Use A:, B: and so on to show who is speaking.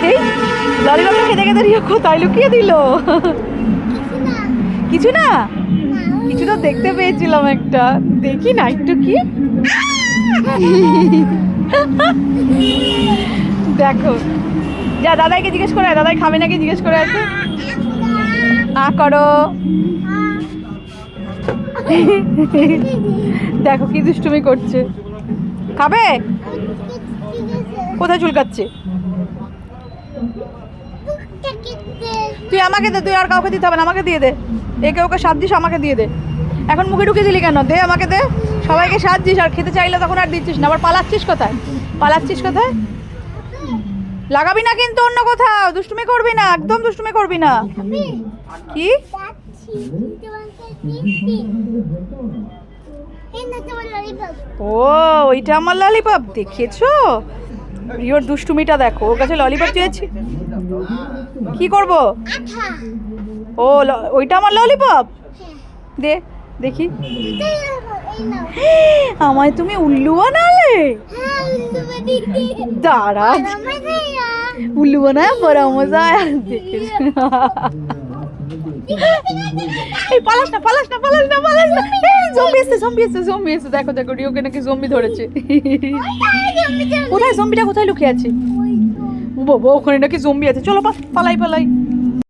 A: এই ললিপপটা খেতে খেতে রিও কোথায় লুকিয়ে দিল? কিছু না, কিছু তো দেখতে পেয়েছিলাম একটা, দেখি না একটু কি। দেখো, যা দাদাইকে জিজ্ঞেস করে, দাদাই খাবে নাকি জিজ্ঞেস করে আছে। করো। দেখো কি দুষ্টুমি করছে। খাবে? কোথায় চুলকাচ্ছে? তুই আমাকে দে, তুই আর কাউকে দিতে হবে না, আমাকে দিয়ে দে। একে ওকে সাত দিস, আমাকে দিয়ে দে। এখন মুখে ঢুকে দিলি কেন? দে আমাকে দে। সবাইকে সাত দিস, আর খেতে চাইলে তখন আর দিচ্ছিস না। আবার পালাচ্ছিস কোথায়? পালাচ্ছিস কোথায়? লাগাবি না কিন্তু অন্য কোথাও, দুষ্টুমি করবি না, একদম দুষ্টুমি করবি না। কি? ও ওইটা আমার ললিপপ, দেখেছো? রিওর দুষ্টুমিটা দেখো, ওর কাছে ললিপপ চেয়েছি। কি করব? ও ওইটা আমার ললিপপ, দে দেখি। আমায় তুমি উল্লু বানালে? দাঁড়া, উল্লু বানায় বড় মজা দেখে। এই পালাস না, পালাস না, পালাস না, পালাস না। এই জম্বি এসেছে, জম্বি এসেছে, জম্বি এসেছে। দেখো দেখো, রিওকে নাকি জম্বি ধরেছে। কোথায় জম্বিটা, কোথায় লুকিয়ে আছে? বাবা, ওখানে নাকি জম্বি আছে। চলো পালাই পালাই।